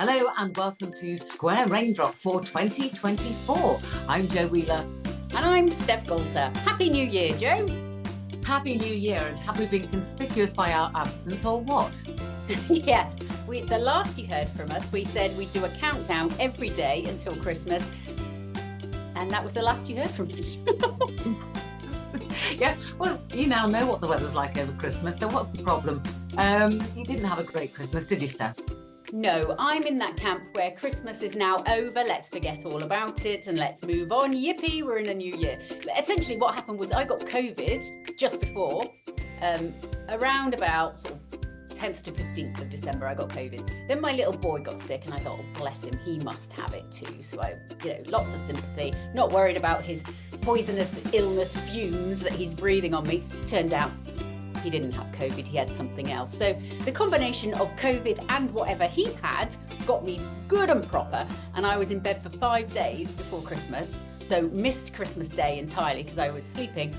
Hello and welcome to Square Raindrop for 2024. I'm Jo Wheeler. And I'm Steff Golter. Happy New Year, Jo. Happy New Year, and have we been conspicuous by our absence or what? Yes, the last you heard from us, we said we'd do a countdown every day until Christmas. And that was the last you heard from us. Yeah, well, you now know what the weather's like over Christmas, so what's the problem? You didn't have a great Christmas, did you, Steff? No, I'm in that camp where Christmas is now over. Let's forget all about it and let's move on. Yippee, we're in a new year. But essentially what happened was I got COVID just before, around about 10th to 15th of December, I got COVID. Then my little boy got sick and I thought, oh, bless him, he must have it too. So lots of sympathy, not worried about his poisonous illness fumes that he's breathing on me. Turned out he didn't have COVID, he had something else. So the combination of COVID and whatever he had got me good and proper. And I was in bed for 5 days before Christmas. So missed Christmas Day entirely because I was sleeping.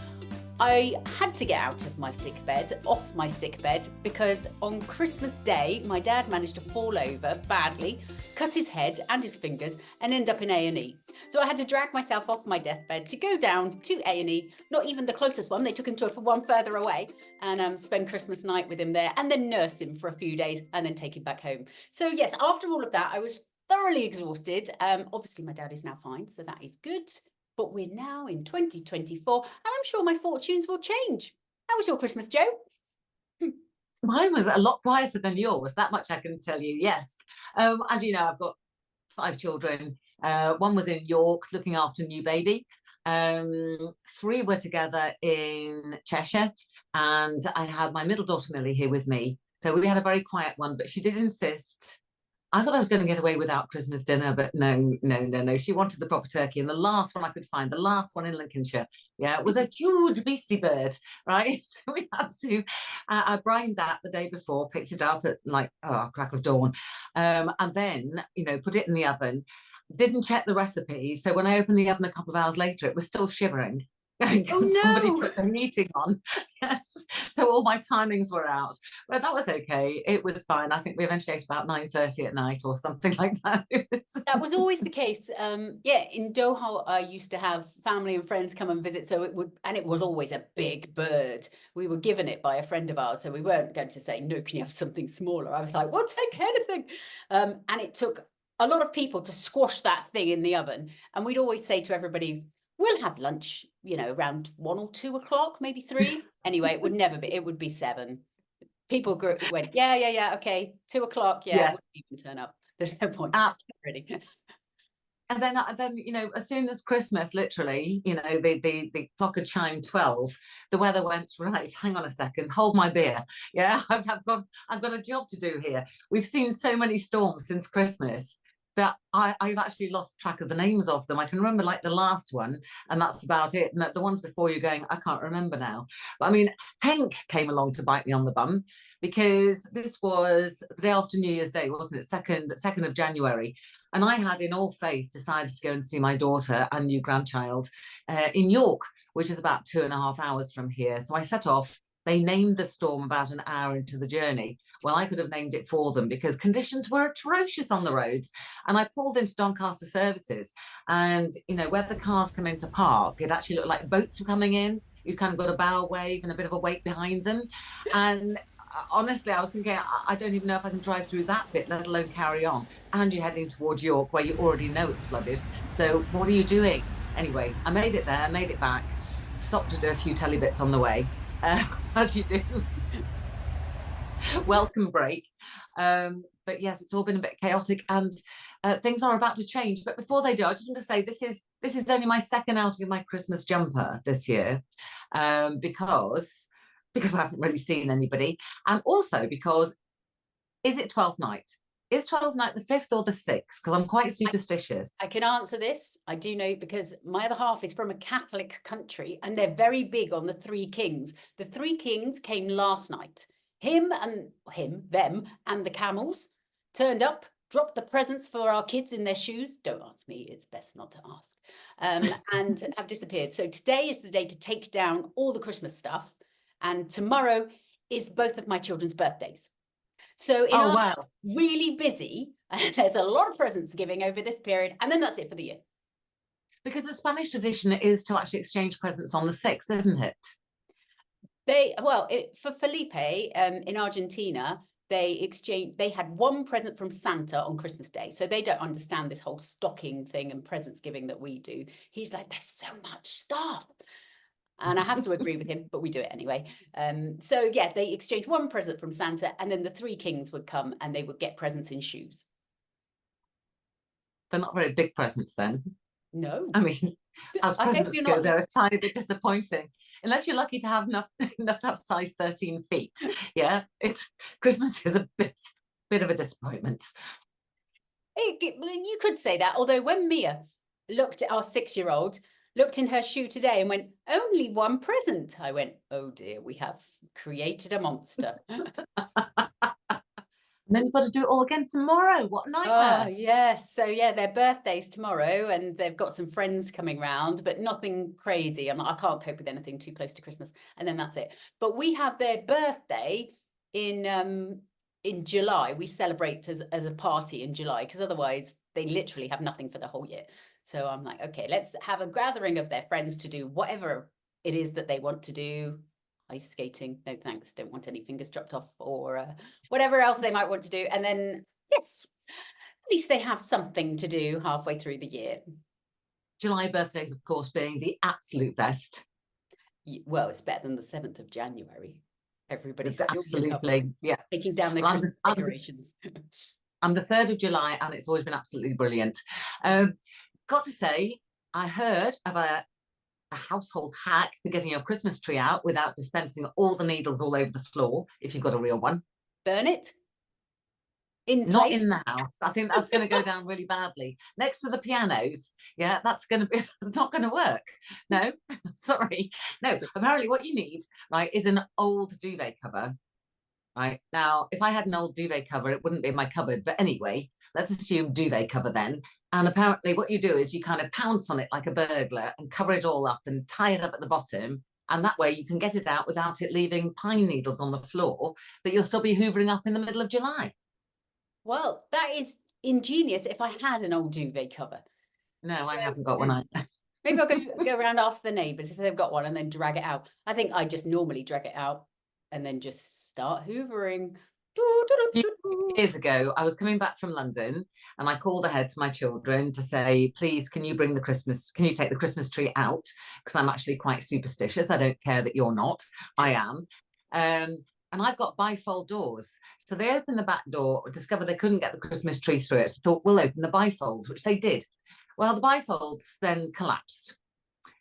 I had to get out of my sick bed, off my sick bed, because on Christmas Day, my dad managed to fall over badly, cut his head and his fingers, and end up in A&E. So I had to drag myself off my deathbed to go down to A&E, not even the closest one. They took him to one further away, and spend Christmas night with him there, and then nurse him for a few days, and then take him back home. So yes, after all of that, I was thoroughly exhausted. Obviously, my dad is now fine, so that is good. But we're now in 2024, and I'm sure my fortunes will change. How was your Christmas, Jo? Mine was a lot quieter than yours, that much I can tell you, yes. As you know, I've got 5 children. One was in York looking after a new baby. 3 were together in Cheshire, and I had my middle daughter Millie here with me. So we had a very quiet one, but she did insist. I thought I was going to get away without Christmas dinner, but no. She wanted the proper turkey. And the last one I could find, the last one in Lincolnshire, it was a huge beastie bird, right? So we had to, I brined that the day before, picked it up at crack of dawn, and then, put it in the oven. Didn't check the recipe. So when I opened the oven a couple of hours later, it was still shivering. Because somebody put the heating on. Yes, so all my timings were out, but that was okay. It was fine. I think we eventually ate about 9:30 at night or something like that. That was always the case. In Doha I used to have family and friends come and visit, so it was always a big bird. We were given it by a friend of ours, so we weren't going to say, no, can you have something smaller? I was like, we'll take anything. And it took a lot of people to squash that thing in the oven, and we'd always say to everybody, we'll have lunch, around 1 or 2 o'clock, maybe 3. Anyway, it would be 7. People went, yeah, okay, 2 o'clock, yeah. We can turn up. There's no point. Really. And then, as soon as Christmas, literally, the clock had chimed 12, the weather went, right, hang on a second, hold my beer. Yeah, I've got a job to do here. We've seen so many storms since Christmas that I've actually lost track of the names of them. I can remember like the last one, and that's about it. And the ones before, you're going, I can't remember now. But I mean, Henk came along to bite me on the bum, because this was the day after New Year's Day, wasn't it? 2nd of January. And I had, in all faith, decided to go and see my daughter and new grandchild in York, which is about 2.5 hours from here. So I set off. They named the storm about an hour into the journey. Well, I could have named it for them because conditions were atrocious on the roads. And I pulled into Doncaster Services, and, where the cars come into park, it actually looked like boats were coming in. You've kind of got a bow wave and a bit of a wake behind them. And honestly, I was thinking, I don't even know if I can drive through that bit, let alone carry on. And you're heading towards York, where you already know it's flooded. So what are you doing? Anyway, I made it there, made it back, stopped to do a few telly bits on the way. As you do. Welcome break. But yes, it's all been a bit chaotic, and things are about to change. But before they do, I just want to say this is only my second outing of my Christmas jumper this year, because I haven't really seen anybody, and also because, is it 12th night? Is 12th night the 5th or the 6th? Because I'm quite superstitious. I can answer this. I do know, because my other half is from a Catholic country, and they're very big on the 3 kings. The 3 kings came last night. Them, and the camels turned up, dropped the presents for our kids in their shoes. Don't ask me. It's best not to ask. And have disappeared. So today is the day to take down all the Christmas stuff. And tomorrow is both of my children's birthdays. So in our really busy, And there's a lot of presents giving over this period, and then that's it for the year. Because the Spanish tradition is to actually exchange presents on the 6th, isn't it? For Felipe, in Argentina, they had one present from Santa on Christmas Day. So they don't understand this whole stocking thing and presents giving that we do. He's like, there's so much stuff. And I have to agree with him, but we do it anyway. So yeah, they exchanged one present from Santa, and then the three kings would come and they would get presents in shoes. They're not very big presents then. No. I mean, as presents go, they're a tiny bit disappointing. Unless you're lucky to have enough to have size 13 feet. Yeah, Christmas is a bit of a disappointment. You could say that, although when Mia looked at our 6-year-old, looked in her shoe today and went, only one present. I went, oh dear, we have created a monster. And then you've got to do it all again tomorrow. What a nightmare. Oh, yes. So, yeah, their birthday's tomorrow and they've got some friends coming round, but nothing crazy. I can't cope with anything too close to Christmas. And then that's it. But we have their birthday in July. We celebrate as a party in July, because otherwise they literally have nothing for the whole year. So I'm like, okay, let's have a gathering of their friends to do whatever it is that they want to do. Ice skating, no thanks, don't want any fingers chopped off, or whatever else they might want to do. And then, yes, at least they have something to do halfway through the year. July birthdays, of course, being the absolute best. Well, it's better than the 7th of January. Everybody's absolutely, yeah, taking down their Christmas decorations. I'm the 3rd of July, and it's always been absolutely brilliant. Got to say, I heard about a household hack for getting your Christmas tree out without dispensing all the needles all over the floor, if you've got a real one. Burn it? Not in the house. I think that's going to go down really badly. Next to the pianos, yeah, that's not going to work. No, sorry. No, apparently what you need, right, is an old duvet cover. Right, now, if I had an old duvet cover, it wouldn't be in my cupboard. But anyway, let's assume duvet cover then. And apparently what you do is you kind of pounce on it like a burglar and cover it all up and tie it up at the bottom. And that way you can get it out without it leaving pine needles on the floor that you'll still be hoovering up in the middle of July. Well, that is ingenious if I had an old duvet cover. No, I haven't got one either. Maybe I'll go around, ask the neighbours if they've got one, and then drag it out. I think I just normally drag it out and then just start hoovering. Years ago, I was coming back from London and I called ahead to my children to say, please, can you take the Christmas tree out? Because I'm actually quite superstitious. I don't care that you're not. I am. And I've got bifold doors. So they opened the back door, discovered they couldn't get the Christmas tree through it. So thought, we'll open the bifolds, which they did. Well, the bifolds then collapsed.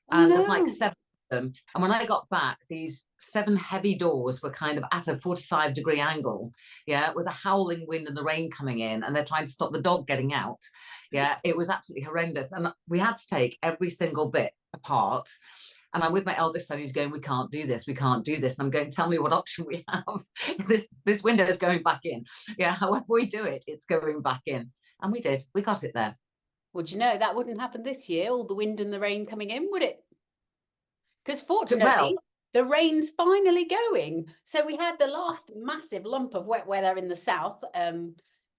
And there's like 7 of them. And when I got back, these 7 heavy doors were kind of at a 45-degree angle, yeah, with a howling wind and the rain coming in, and they're trying to stop the dog getting out. Yeah, it was absolutely horrendous. And we had to take every single bit apart. And I'm with my eldest son, who's going, we can't do this. And I'm going, tell me what option we have. This window is going back in. Yeah, however we do it, it's going back in. And we did. We got it there. Well, do you know, that wouldn't happen this year, all the wind and the rain coming in, would it? Because fortunately, the rain's finally going. So we had the last massive lump of wet weather in the south,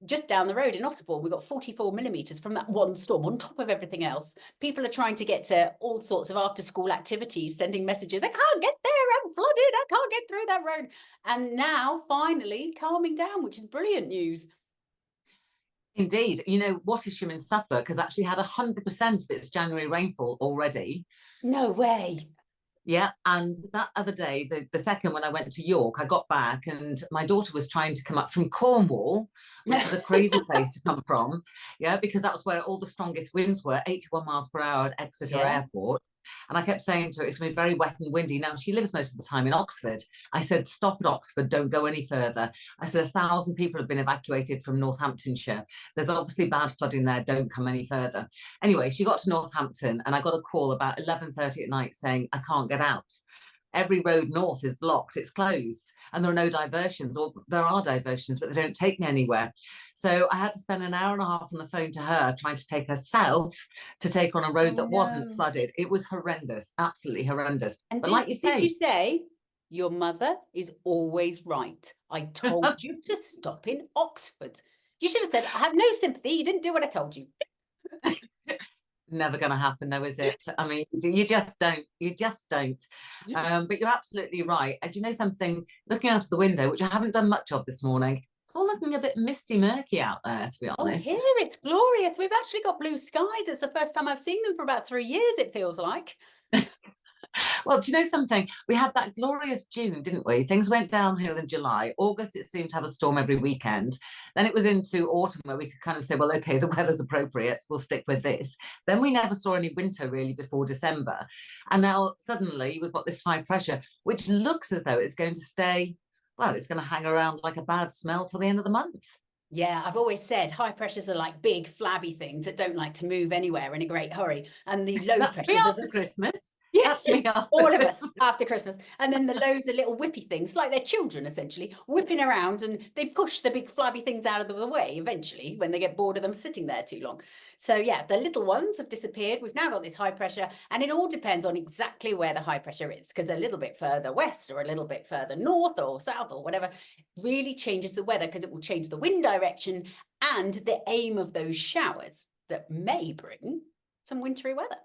just down the road in Otterbourne. We got 44 millimetres from that one storm on top of everything else. People are trying to get to all sorts of after school activities, sending messages, I can't get there, I'm flooded, I can't get through that road. And now finally calming down, which is brilliant news. Indeed. You know, Wattisham in Suffolk has actually had 100% of its January rainfall already. No way. Yeah, and that other day, the second when I went to York, I got back and my daughter was trying to come up from Cornwall, which is a crazy place to come from, yeah, because that was where all the strongest winds were, 81 miles per hour at Exeter Airport. And I kept saying to her, it's going to be very wet and windy. Now, she lives most of the time in Oxford. I said, stop at Oxford, don't go any further. I said, 1,000 people have been evacuated from Northamptonshire. There's obviously bad flooding there, don't come any further. Anyway, she got to Northampton and I got a call about 11:30 at night saying, I can't get out. Every road north is blocked, it's closed, and there are no diversions, or there are diversions, but they don't take me anywhere. So I had to spend an hour and a half on the phone to her, trying to take her south to take her on a road that wasn't flooded. It was horrendous, absolutely horrendous. And but like you say, did you say, your mother is always right? I told you to stop in Oxford. You should have said, I have no sympathy. You didn't do what I told you. Never going to happen though, is it? I mean, you just don't. You just don't. But you're absolutely right. And do you know something? Looking out of the window, which I haven't done much of this morning, it's all looking a bit misty murky out there, to be honest. Oh, here it's glorious. We've actually got blue skies. It's the first time I've seen them for about 3 years, it feels like. Well, do you know something? We had that glorious June, didn't we? Things went downhill in July. August, it seemed to have a storm every weekend. Then it was into autumn where we could kind of say, well, okay, the weather's appropriate. We'll stick with this. Then we never saw any winter really before December. And now suddenly we've got this high pressure, which looks as though it's going to stay, well, it's going to hang around like a bad smell till the end of the month. Yeah, I've always said high pressures are like big flabby things that don't like to move anywhere in a great hurry. And the low That's pressures me are after the... Christmas. Yeah, that's me after all Christmas. of us after Christmas. And then the lows are little whippy things, like they're children essentially, whipping around, and they push the big flabby things out of the way eventually when they get bored of them sitting there too long. So yeah, the little ones have disappeared. We've now got this high pressure, and it all depends on exactly where the high pressure is, because a little bit further west or a little bit further north or south or whatever really changes the weather, because it will change the wind direction and the aim of those showers that may bring some wintry weather.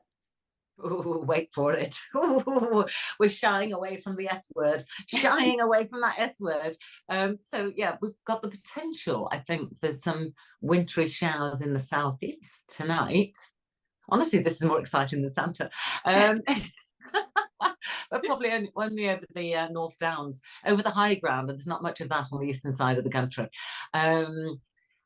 Ooh, wait for it. Ooh, we're shying away from the S word, shying away from that S word. So yeah, we've got the potential, I think, for some wintry showers in the southeast tonight. Honestly, this is more exciting than Santa. But probably only over the North Downs, over the high ground, and there's not much of that on the eastern side of the country.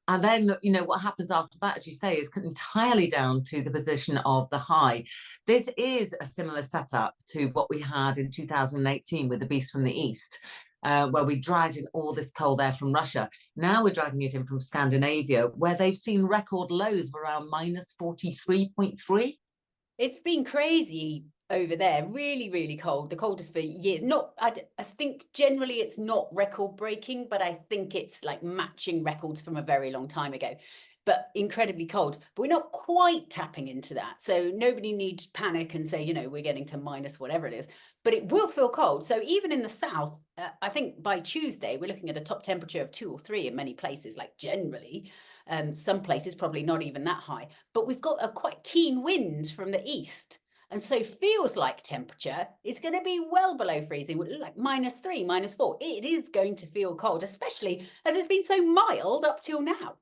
And then, you know, what happens after that, as you say, is entirely down to the position of the high. This is a similar setup to what we had in 2018 with the Beast from the East, where we dragged in all this cold air from Russia. Now we're dragging it in from Scandinavia, where they've seen record lows of around minus 43.3. It's been crazy over there, really, really cold, the coldest for years. Not, I think generally it's not record breaking, but I think it's like matching records from a very long time ago, but incredibly cold. But we're not quite tapping into that. So nobody needs panic and say, you know, we're getting to minus whatever it is, but it will feel cold. So even in the south, I think by Tuesday, we're looking at a top temperature of 2 or 3 in many places, like generally. Some places probably not even that high, but we've got a quite keen wind from the east. And so feels like temperature is going to be well below freezing, like -3, -4. It is going to feel cold, especially as it's been so mild up till now.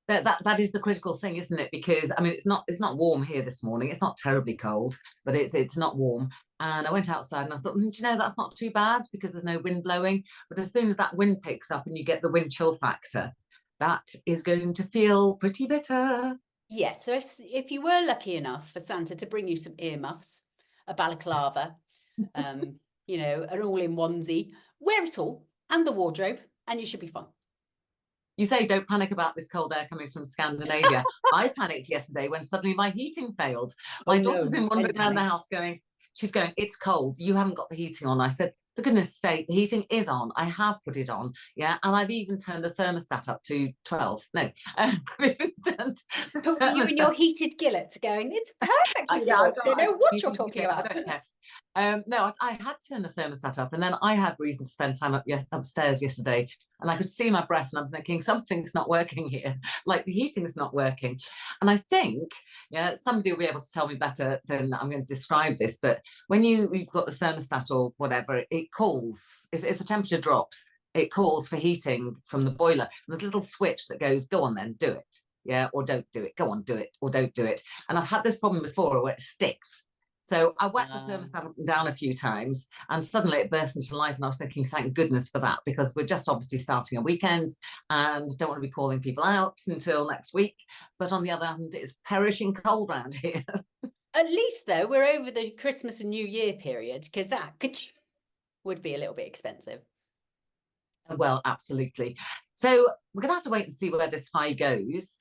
That is the critical thing, isn't it? Because I mean, it's not warm here this morning. It's not terribly cold, but it's not warm. And I went outside and I thought, do you know, that's not too bad because there's no wind blowing. But as soon as that wind picks up and you get the wind chill factor, that is going to feel pretty bitter. Yeah, so if you were lucky enough for Santa to bring you some earmuffs, a balaclava, you know, an all-in onesie, wear it all and the wardrobe, and you should be fine. You say don't panic about this cold air coming from Scandinavia. I panicked yesterday when suddenly my heating failed. My daughter's been wandering around the house going, it's cold. You haven't got the heating on. I said, for goodness sake, the heating is on. I have put it on. Yeah. And I've even turned the thermostat up to 12. No. You and your heated gillet going, it's perfect. I don't know what you're talking about. I don't care. No, I had turned the thermostat up, and then I had reason to spend time upstairs yesterday, and I could see my breath, and I'm thinking something's not working here, like the heating's not working. And I think, yeah, somebody will be able to tell me better than I'm going to describe this, but when you've got the thermostat or whatever, it calls, if the temperature drops, it calls for heating from the boiler. And there's a little switch that goes, go on then, do it. Yeah, or don't do it. Go on, do it, or don't do it. And I've had this problem before where it sticks. So I whacked the thermostat up and down a few times, and suddenly it burst into life. And I was thinking, thank goodness for that, because we're just obviously starting a weekend and don't want to be calling people out until next week. But on the other hand, it's perishing cold around here. At least, though, we're over the Christmas and New Year period, because that would be a little bit expensive. Well, absolutely. So we're going to have to wait and see where this high goes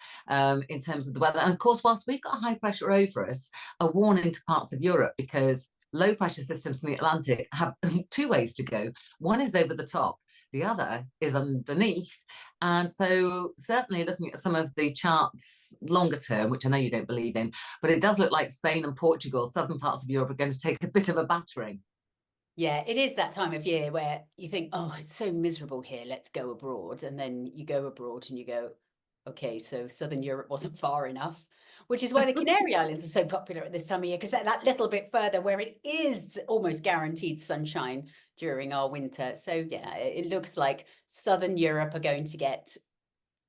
in terms of the weather. And of course, whilst we've got high pressure over us, a warning to parts of Europe, because low pressure systems from the Atlantic have 2 ways to go. One is over the top, the other is underneath. And so certainly looking at some of the charts longer term, which I know you don't believe in, but it does look like Spain and Portugal, southern parts of Europe, are going to take a bit of a battering. Yeah, it is that time of year where you think, oh, it's so miserable here, let's go abroad. And then you go abroad and you go, Okay, so Southern Europe wasn't far enough, which is why the Canary Islands are so popular at this time of year, because they're that little bit further where it is almost guaranteed sunshine during our winter. So yeah, it looks like Southern Europe are going to get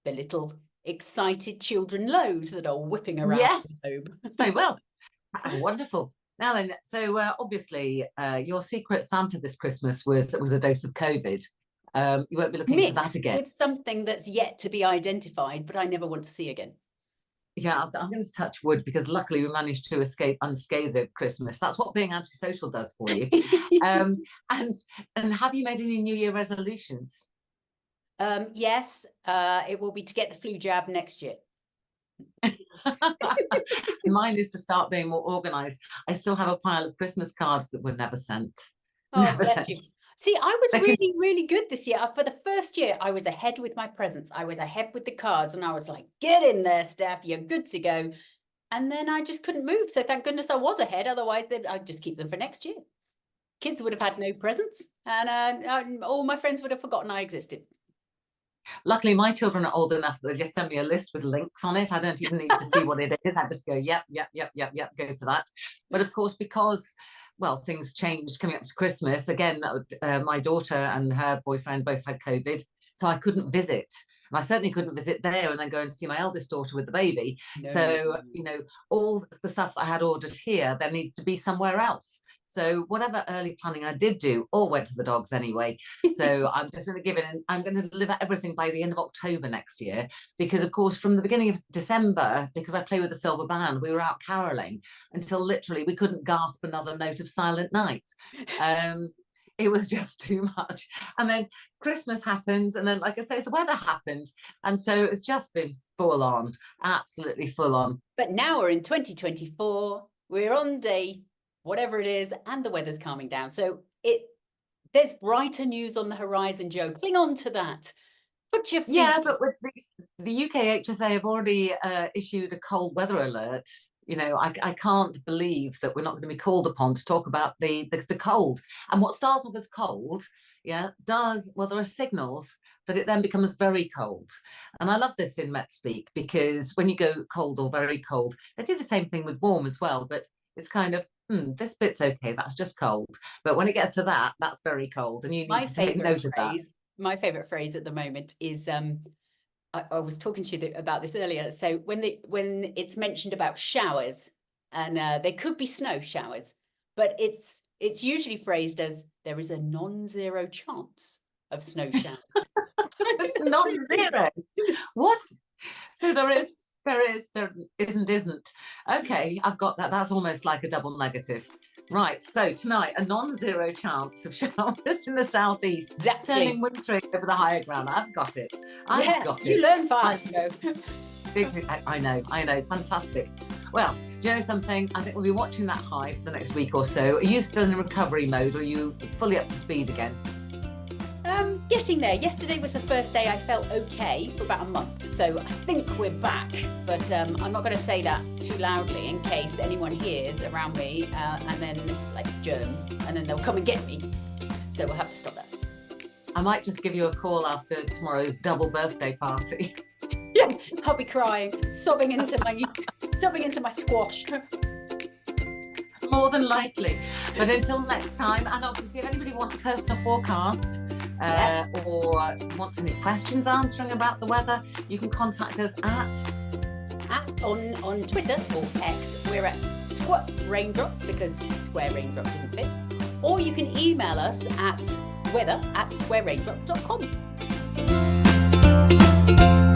the little excited children loads that are whipping around Yes, the globe. they will. Wonderful. Now then, so obviously your secret Santa this Christmas was a dose of COVID. You won't be looking for that Mixed again. with something that's yet to be identified, but I never want to see again. Yeah, I'm going to touch wood because luckily we managed to escape unscathed at Christmas. That's what being antisocial does for you. And have you made any New Year resolutions? Yes, it will be to get the flu jab next year. Mine is to start being more organized. I still have a pile of Christmas cards that were never sent. Oh, Never bless sent. you. See, I was really, really good this year. For the first year, I was ahead with my presents. I was ahead with the cards, and I was like, get in there, Steff, you're good to go. And then I just couldn't move. So thank goodness I was ahead. Otherwise, I'd just keep them for next year. Kids would have had no presents, and all my friends would have forgotten I existed. Luckily, my children are old enough that they just send me a list with links on it. I don't even need to see what it is. I just go, yep, go for that. But of course, because, well, things changed coming up to Christmas. Again, my daughter and her boyfriend both had COVID, so I couldn't visit. And I certainly couldn't visit there and then go and see my eldest daughter with the baby. No. So, you know, all the stuff that I had ordered here, there needed to be somewhere else. So whatever early planning I did do, all went to the dogs anyway. So I'm just going to give it, and I'm going to deliver everything by the end of October next year. Because of course, from the beginning of December, because I play with the silver band, we were out caroling until literally we couldn't gasp another note of Silent Night. It was just too much. And then Christmas happens, and then, like I say, the weather happened. And so it's just been full on, absolutely full on. But now we're in 2024. We're on day whatever it is, and the weather's calming down. So there's brighter news on the horizon, Joe. Cling on to that. Put your feet. Yeah, but with the UK HSA have already issued a cold weather alert. You know, I can't believe that we're not going to be called upon to talk about the cold. And what starts off as cold, yeah, well, there are signals that it then becomes very cold. And I love this in Met Speak, because when you go cold or very cold, they do the same thing with warm as well, but it's kind of, this bit's okay, that's just cold. But when it gets to that, that's very cold, and you need to take note of that. My favorite phrase at the moment is, I was talking to you about this earlier. So when it's mentioned about showers, and they could be snow showers, but it's usually phrased as there is a non-zero chance of snow showers. It's non-zero. What? So there isn't. Okay, I've got that. That's almost like a double negative. Right, so tonight, a non-zero chance of showers in the southeast. Exactly. Turning wintry over the higher ground. I've got it. I've got it. You learn fast, Joe. I know. Fantastic. Well, do you know something? I think we'll be watching that high for the next week or so. Are you still in recovery mode, or are you fully up to speed again? Getting there. Yesterday was the first day I felt okay for about a month, so I think we're back. But I'm not going to say that too loudly in case anyone hears around me, and then like germs, and then they'll come and get me. So we'll have to stop that. I might just give you a call after tomorrow's double birthday party. Yeah, I'll be crying, sobbing into my squash. More than likely. But until next time, and obviously if anybody wants a personal forecast, yes, or wants any questions answering about the weather, you can contact us on Twitter or X. We're at Squat Raindrop, because Square Raindrop didn't fit. Or you can email us at weather@squareraindrop.com.